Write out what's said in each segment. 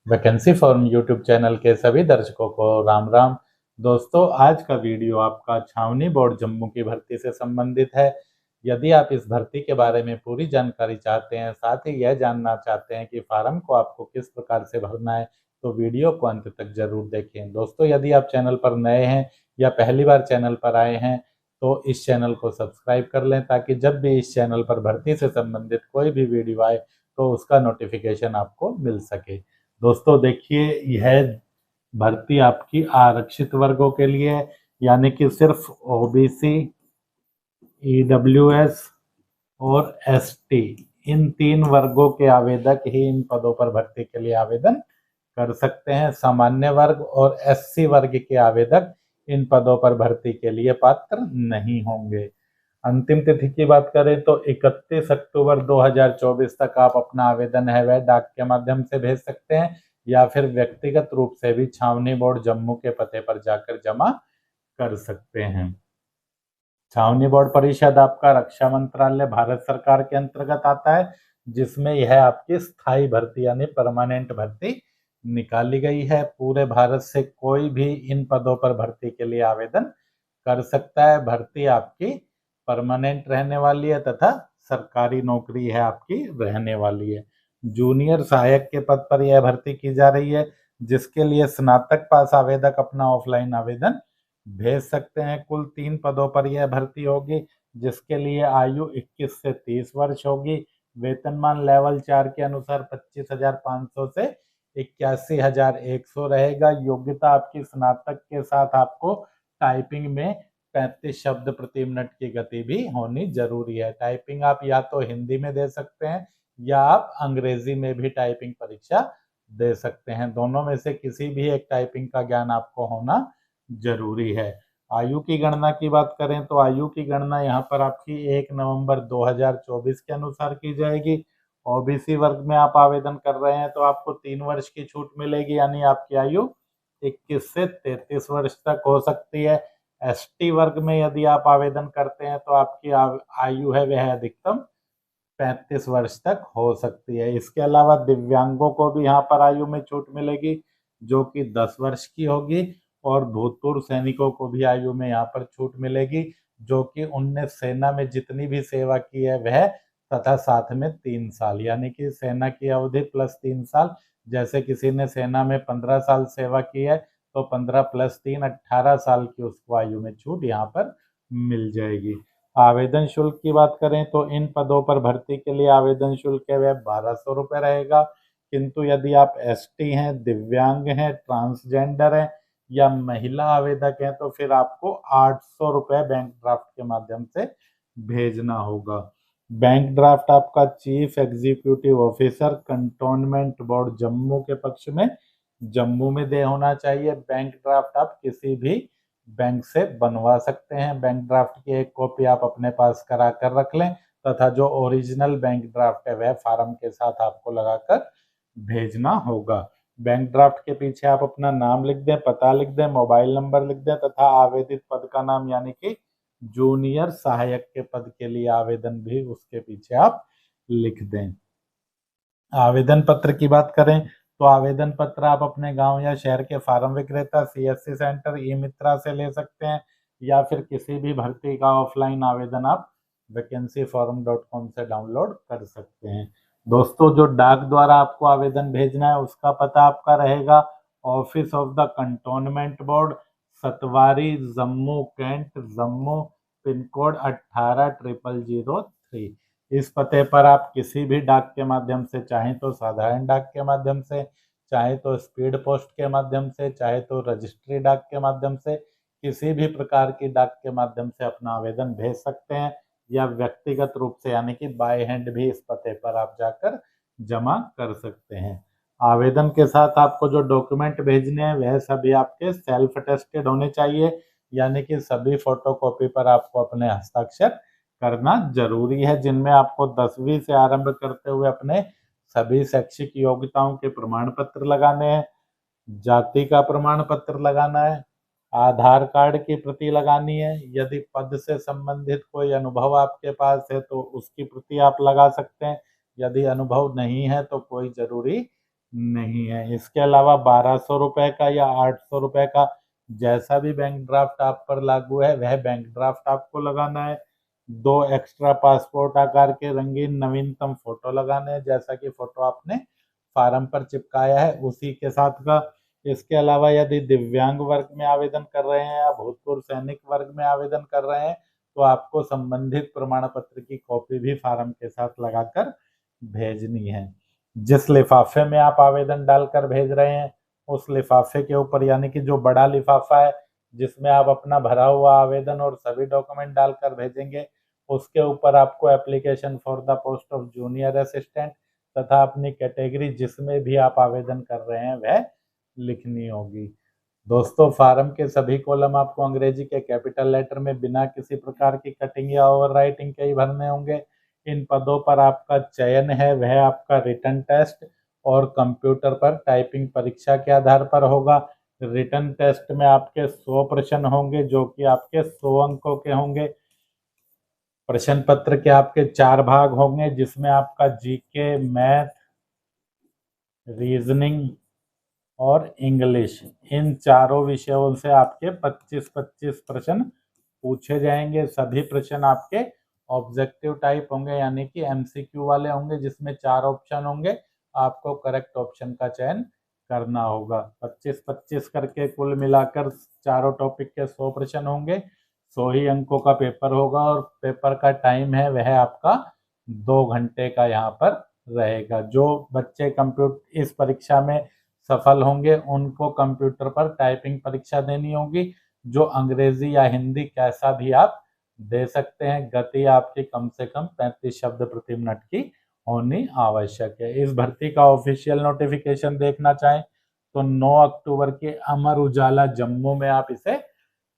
Vacancy form YouTube channel के सभी दर्शकों को राम राम। दोस्तों, आज का वीडियो आपका छावनी बोर्ड जम्मू की भर्ती से संबंधित है। यदि आप इस भर्ती के बारे में पूरी जानकारी चाहते हैं, साथ ही यह जानना चाहते हैं कि फार्म को आपको किस प्रकार से भरना है, तो वीडियो को अंत तक जरूर देखें। दोस्तों, यदि आप चैनल पर नए हैं या पहली बार चैनल पर आए हैं तो इस चैनल को सब्सक्राइब कर लें, ताकि जब भी इस चैनल पर भर्ती से संबंधित कोई भी वीडियो आए तो उसका नोटिफिकेशन आपको मिल सके। दोस्तों देखिए, यह भर्ती आपकी आरक्षित वर्गों के लिए है, यानी कि सिर्फ ओबीसी, ईडब्ल्यूएस और एसटी, इन 3 वर्गों के आवेदक ही इन पदों पर भर्ती के लिए आवेदन कर सकते हैं। सामान्य वर्ग और एससी वर्ग के आवेदक इन पदों पर भर्ती के लिए पात्र नहीं होंगे। अंतिम तिथि की बात करें तो 31 अक्टूबर 2024 तक आप अपना आवेदन है वह डाक के माध्यम से भेज सकते हैं, या फिर व्यक्तिगत रूप से भी छावनी बोर्ड जम्मू के पते पर जाकर जमा कर सकते हैं। छावनी बोर्ड परिषद आपका रक्षा मंत्रालय भारत सरकार के अंतर्गत आता है, जिसमें यह आपकी स्थायी भर्ती यानी परमानेंट भर्ती निकाली गई है। पूरे भारत से कोई भी इन पदों पर भर्ती के लिए आवेदन कर सकता है। भर्ती आपकी परमानेंट रहने वाली है तथा सरकारी नौकरी है आपकी रहने वाली है। जूनियर सहायक के पद पर यह भर्ती की जा रही है, जिसके लिए स्नातक पास आवेदक अपना ऑफलाइन आवेदन भेज सकते हैं। कुल 3 पदों पर यह भर्ती होगी, जिसके लिए आयु 21 से 30 वर्ष होगी। वेतनमान लेवल 4 के अनुसार 25,500 से 81,100 रहेगा। योग्यता आपकी स्नातक के साथ आपको टाइपिंग में 35 शब्द प्रति मिनट की गति भी होनी जरूरी है। टाइपिंग आप या तो हिंदी में दे सकते हैं या आप अंग्रेजी में भी टाइपिंग परीक्षा दे सकते हैं। दोनों में से किसी भी एक टाइपिंग का ज्ञान आपको होना जरूरी है। आयु की गणना की बात करें तो आयु की गणना यहाँ पर आपकी 1 नवंबर 2024 के अनुसार की जाएगी। ओबीसी वर्ग में आप आवेदन कर रहे हैं तो आपको 3 वर्ष की छूट मिलेगी, यानी आपकी आयु 21 से 33 वर्ष तक हो सकती है। एसटी वर्ग में यदि आप आवेदन करते हैं तो आपकी आयु है वह अधिकतम 35 वर्ष तक हो सकती है। इसके अलावा दिव्यांगों को भी यहाँ पर आयु में छूट मिलेगी, जो कि 10 वर्ष की होगी, और भूतपूर्व सैनिकों को भी आयु में यहाँ पर छूट मिलेगी, जो कि उनने सेना में जितनी भी सेवा की है वह, तथा साथ में 3 साल, यानी कि सेना की अवधि प्लस 3 साल। जैसे किसी ने सेना में 15 साल सेवा की है तो 15 प्लस 3 18 साल की उसको आयु में छूट यहाँ पर मिल जाएगी। आवेदन शुल्क की बात करें तो इन पदों पर भर्ती के लिए आवेदन शुल्क है वह 1200 रुपये रहेगा। किंतु यदि आप एसटी हैं, दिव्यांग हैं, ट्रांसजेंडर हैं या महिला आवेदक हैं तो फिर आपको 800 रुपये बैंक ड्राफ्ट के माध्यम से भेजना होगा। बैंक ड्राफ्ट आपका chief executive officer cantonment board Jammu के पक्ष में जम्मू में दे होना चाहिए। बैंक ड्राफ्ट आप किसी भी बैंक से बनवा सकते हैं। बैंक ड्राफ्ट की एक कॉपी आप अपने पास करा कर रख लें, तथा जो ओरिजिनल बैंक ड्राफ्ट है वह फार्म के साथ आपको लगाकर भेजना होगा। बैंक ड्राफ्ट के पीछे आप अपना नाम लिख दें, पता लिख दें, मोबाइल नंबर लिख दें, तथा आवेदित पद का नाम, यानी कि जूनियर सहायक के पद के लिए आवेदन भी उसके पीछे आप लिख दें। आवेदन पत्र की बात करें तो आवेदन पत्र आप अपने गांव या शहर के फार्म विक्रेता, सीएससी सेंटर, ई मित्रा से ले सकते हैं, या फिर किसी भी भर्ती का ऑफलाइन आवेदन आप vacancyforum.com से डाउनलोड कर सकते हैं। दोस्तों, जो डाक द्वारा आपको आवेदन भेजना है उसका पता आपका रहेगा office of the cantonment board, Satwari, Jammu cantt, Jammu, pin code 18,003। इस पते पर आप किसी भी डाक के माध्यम से, चाहे तो साधारण डाक के माध्यम से, चाहे तो स्पीड पोस्ट के माध्यम से, चाहे तो रजिस्ट्री डाक के माध्यम से, किसी भी प्रकार की डाक के माध्यम से अपना आवेदन भेज सकते हैं, या व्यक्तिगत रूप से यानी कि बाय हैंड भी इस पते पर आप जाकर जमा कर सकते हैं। आवेदन के साथ आपको जो डॉक्यूमेंट भेजने हैं वह सभी आपके सेल्फ अटेस्टेड होने चाहिए, यानी कि सभी फोटोकॉपी पर आपको अपने हस्ताक्षर करना जरूरी है, जिनमें आपको 10वीं से आरंभ करते हुए अपने सभी शैक्षिक योग्यताओं के प्रमाण पत्र लगाने हैं, जाति का प्रमाण पत्र लगाना है, आधार कार्ड की प्रति लगानी है। यदि पद से संबंधित कोई अनुभव आपके पास है तो उसकी प्रति आप लगा सकते हैं। यदि अनुभव नहीं है तो कोई जरूरी नहीं है। इसके अलावा 1200 रुपये का या 800 रुपये का जैसा भी बैंक ड्राफ्ट आप पर लागू है वह बैंक ड्राफ्ट आपको लगाना है। 2 एक्स्ट्रा पासपोर्ट आकार के रंगीन नवीनतम फोटो लगाने हैं, जैसा कि फोटो आपने फार्म पर चिपकाया है उसी के साथ का। इसके अलावा यदि दिव्यांग वर्ग में आवेदन कर रहे हैं या भूतपूर्व सैनिक वर्ग में आवेदन कर रहे हैं तो आपको संबंधित प्रमाण पत्र की कॉपी भी फार्म के साथ लगाकर भेजनी है। जिस लिफाफे में आप आवेदन डालकर भेज रहे हैं उस लिफाफे के ऊपर, यानी कि जो बड़ा लिफाफा है जिसमें आप अपना भरा हुआ आवेदन और सभी डॉक्यूमेंट डालकर भेजेंगे, उसके ऊपर आपको application for the post of junior assistant तथा अपनी कैटेगरी जिसमें भी आप आवेदन कर रहे हैं वह लिखनी होगी। दोस्तों, फार्म के सभी कॉलम आपको अंग्रेजी के कैपिटल लेटर में बिना किसी प्रकार की कटिंग या ओवर राइटिंग के ही भरने होंगे। इन पदों पर आपका चयन है वह आपका रिटन टेस्ट और कंप्यूटर पर टाइपिंग परीक्षा के आधार पर होगा। रिटन टेस्ट में आपके 100 प्रश्न होंगे जो कि आपके 100 अंकों के होंगे। प्रश्न पत्र के आपके 4 भाग होंगे जिसमें आपका जीके, मैथ, रीजनिंग और इंग्लिश, इन चारों विषयों से आपके 25-25 प्रश्न पूछे जाएंगे। सभी प्रश्न आपके ऑब्जेक्टिव टाइप होंगे, यानी कि एमसीक्यू वाले होंगे जिसमें 4 ऑप्शन होंगे। आपको करेक्ट ऑप्शन का चयन करना होगा। 25-25 करके कुल मिलाकर चारों टॉपिक के 100 प्रश्न होंगे। 100 ही अंकों का पेपर होगा और पेपर का टाइम है वह आपका 2 घंटे का यहाँ पर रहेगा। जो बच्चे कंप्यूटर इस परीक्षा में सफल होंगे उनको कंप्यूटर पर टाइपिंग परीक्षा देनी होगी, जो अंग्रेजी या हिंदी कैसा भी आप दे सकते हैं। गति आपकी कम से कम 35 शब्द प्रति मिनट की होनी आवश्यक है। इस भर्ती का ऑफिशियल नोटिफिकेशन देखना चाहें तो 9 अक्टूबर के अमर उजाला जम्मू में आप इसे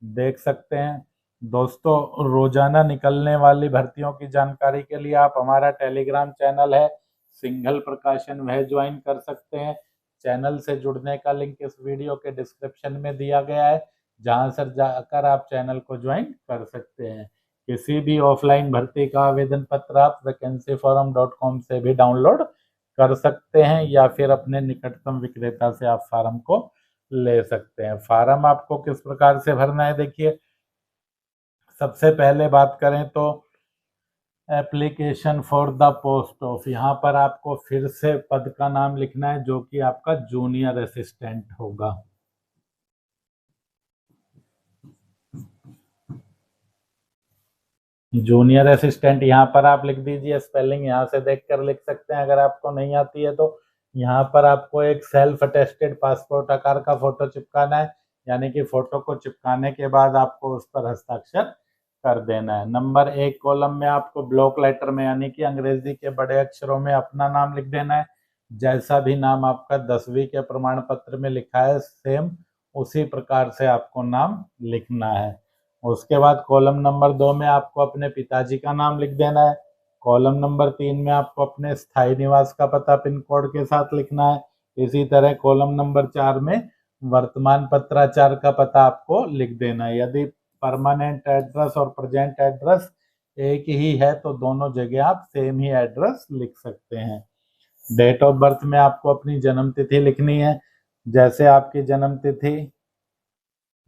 देख सकते हैं। दोस्तों, रोजाना निकलने वाली भर्तियों की जानकारी के लिए आप हमारा टेलीग्राम चैनल है सिंघल प्रकाशन वह ज्वाइन कर सकते हैं। चैनल से जुड़ने का लिंक इस वीडियो के डिस्क्रिप्शन में दिया गया है, जहां से जाकर आप चैनल को ज्वाइन कर सकते हैं। किसी भी ऑफलाइन भर्ती का आवेदन पत्र आप vacancyforum.com से भी डाउनलोड कर सकते हैं या फिर अपने निकटतम विक्रेता से आप फार्म को ले सकते हैं। फार्म आपको किस प्रकार से भरना है, देखिए, सबसे पहले बात करें तो application for the post of, यहाँ पर आपको फिर से पद का नाम लिखना है जो कि आपका जूनियर असिस्टेंट होगा। जूनियर असिस्टेंट यहाँ पर आप लिख दीजिए। स्पेलिंग यहाँ से देखकर लिख सकते हैं, अगर आपको नहीं आती है तो। यहाँ पर आपको एक सेल्फ अटेस्टेड पासपोर्ट आकार का फोटो चिपकाना है, यानी कि फोटो को चिपकाने के बाद आपको उस पर हस्ताक्षर कर देना है। नंबर 1 कॉलम में आपको ब्लॉक लेटर में, यानी कि अंग्रेजी के बड़े अक्षरों में अपना नाम लिख देना है। जैसा भी नाम आपका 10वीं के प्रमाण पत्र में लिखा है सेम उसी प्रकार से आपको नाम लिखना है। उसके बाद कॉलम नंबर 2 में आपको अपने पिताजी का नाम लिख देना है। कॉलम नंबर 3 में आपको अपने स्थायी निवास का पता पिन कोड के साथ लिखना है। इसी तरह कॉलम नंबर 4 में वर्तमान पत्राचार का पता आपको लिख देना है। यदि परमानेंट एड्रेस और प्रेजेंट एड्रेस एक ही है तो दोनों जगह आप सेम ही एड्रेस लिख सकते हैं। डेट ऑफ बर्थ में आपको अपनी जन्म तिथि लिखनी है। जैसे आपकी जन्म तिथि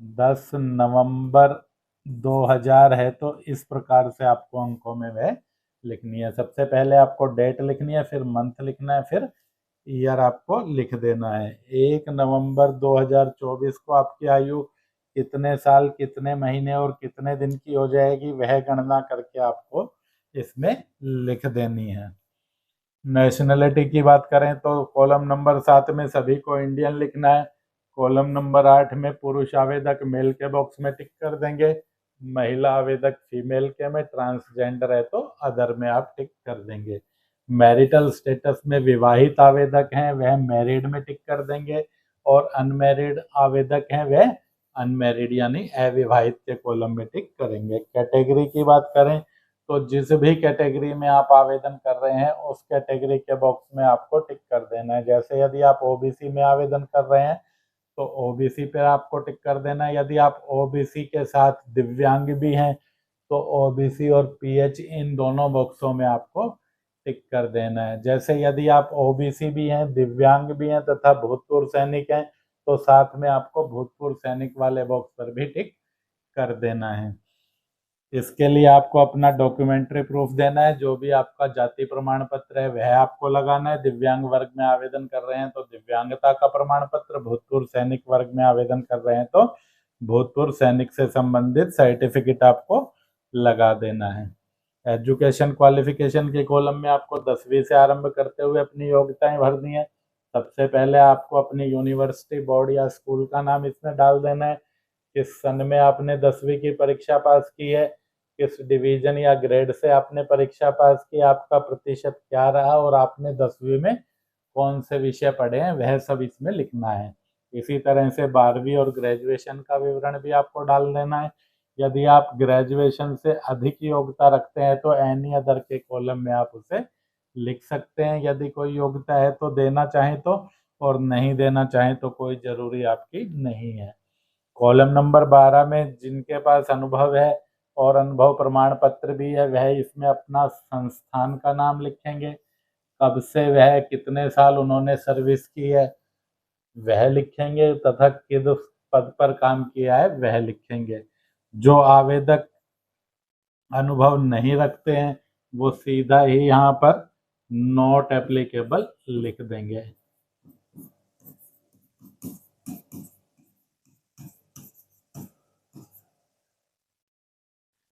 10 नवंबर 2000 है तो इस प्रकार से आपको अंकों में वह लिखनी है। सबसे पहले आपको डेट लिखनी है, फिर मंथ लिखना है, फिर ईयर आपको लिख देना है। 1 नवंबर 2024 को आपकी आयु कितने साल, कितने महीने और कितने दिन की हो जाएगी वह गणना करके आपको इसमें लिख देनी है। नेशनलिटी की बात करें तो कॉलम नंबर 7 में सभी को इंडियन लिखना है। कॉलम नंबर 8 में पुरुष आवेदक मेल के बॉक्स में टिक कर देंगे, महिला आवेदक फीमेल के में, ट्रांसजेंडर है तो अदर में आप टिक कर देंगे। मैरिटल स्टेटस में विवाहित आवेदक हैं वह मैरिड में टिक कर देंगे और अनमैरिड आवेदक हैं वह अनमैरिड यानी अविवाहित के कॉलम में टिक करेंगे। कैटेगरी की बात करें तो जिस भी कैटेगरी में आप आवेदन कर रहे हैं उस कैटेगरी के बॉक्स में आपको टिक कर देना है। जैसे यदि आप ओबीसी में आवेदन कर रहे हैं तो ओबीसी पे आपको टिक कर देना है। यदि आप ओबीसी के साथ दिव्यांग भी हैं तो ओबीसी और पीएच इन दोनों बॉक्सों में आपको टिक कर देना है। जैसे यदि आप ओबीसी भी हैं, दिव्यांग भी हैं तथा भूतपूर्व सैनिक हैं तो साथ में आपको भूतपूर्व सैनिक वाले बॉक्स पर भी टिक कर देना है। इसके लिए आपको अपना डॉक्यूमेंट्री प्रूफ देना है, जो भी आपका जाति प्रमाण पत्र है वह आपको लगाना है। दिव्यांग वर्ग में आवेदन कर रहे हैं तो दिव्यांगता का प्रमाण पत्र, भूतपूर्व सैनिक वर्ग में आवेदन कर रहे हैं तो भूतपूर्व सैनिक से संबंधित सर्टिफिकेट आपको लगा देना है। एजुकेशन क्वालिफिकेशन के कॉलम में आपको 10वीं से आरंभ करते हुए अपनी योग्यताएं भरनी है। सबसे पहले आपको अपनी यूनिवर्सिटी, बोर्ड या स्कूल का नाम इसमें डाल देना है। किस सन में आपने 10वीं की परीक्षा पास की है, किस डिवीजन या ग्रेड से आपने परीक्षा पास की, आपका प्रतिशत क्या रहा और आपने 10वीं में कौन से विषय पढ़े हैं वह सब इसमें लिखना है। इसी तरह से 12वीं और ग्रेजुएशन का विवरण भी आपको डाल देना है। यदि आप ग्रेजुएशन से अधिक योग्यता रखते हैं तो एनी अदर के कॉलम में आप उसे लिख सकते हैं। यदि कोई योग्यता है तो देना चाहें तो, और नहीं देना चाहें तो कोई जरूरी आपकी नहीं है। कॉलम नंबर 12 में जिनके पास अनुभव है और अनुभव प्रमाण पत्र भी है वह इसमें अपना संस्थान का नाम लिखेंगे, कब से वह कितने साल उन्होंने सर्विस की है वह लिखेंगे तथा किस पद पर काम किया है वह लिखेंगे। जो आवेदक अनुभव नहीं रखते हैं वो सीधा ही यहाँ पर नॉट एप्लीकेबल लिख देंगे।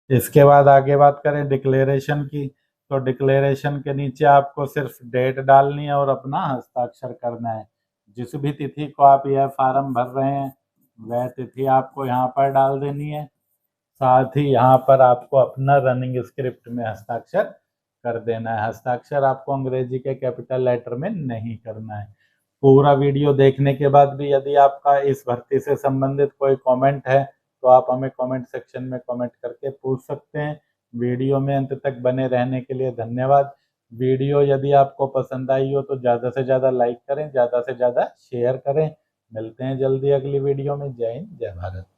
इसके बाद आगे बात करें डिक्लेरेशन की, तो डिक्लेरेशन के नीचे आपको सिर्फ डेट डालनी है और अपना हस्ताक्षर करना है। जिस भी तिथि को आप यह फार्म भर रहे हैं वह तिथि आपको यहाँ पर डाल देनी है। साथ ही यहाँ पर आपको अपना रनिंग स्क्रिप्ट में हस्ताक्षर कर देना है। हस्ताक्षर आपको अंग्रेजी के कैपिटल लेटर में नहीं करना है। पूरा वीडियो देखने के बाद भी यदि आपका इस भर्ती से संबंधित कोई कमेंट है तो आप हमें कमेंट सेक्शन में कमेंट करके पूछ सकते हैं। वीडियो में अंत तक बने रहने के लिए धन्यवाद। वीडियो यदि आपको पसंद आई हो तो ज़्यादा से ज़्यादा लाइक करें, ज़्यादा से ज़्यादा शेयर करें। मिलते हैं जल्दी अगली वीडियो में। जय हिंद, जय भारत।